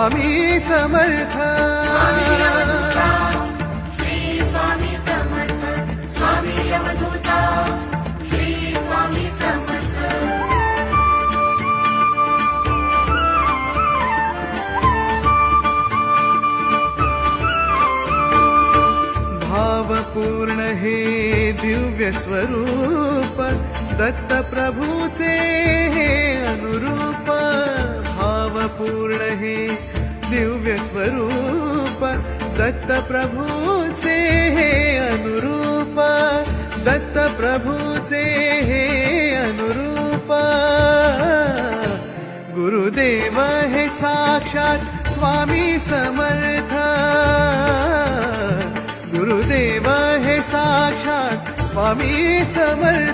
स्वामी समर्थ स्वामी अवधूता श्री स्वामी समर्थ स्वामी अवधूता श्री स्वामी समर्थ भावपूर्ण हे दिव्य स्वरूप दत्त प्रभूचे हे अनुरूप भावपूर्ण हे दिव्य स्वरूप दत्त प्रभूचे हे अनुरूप दत्त प्रभूचे हे अनुरूप गुरुदेव हे साक्षात स्वामी समर्थ गुरुदेव हे साक्षात स्वामी समर्थ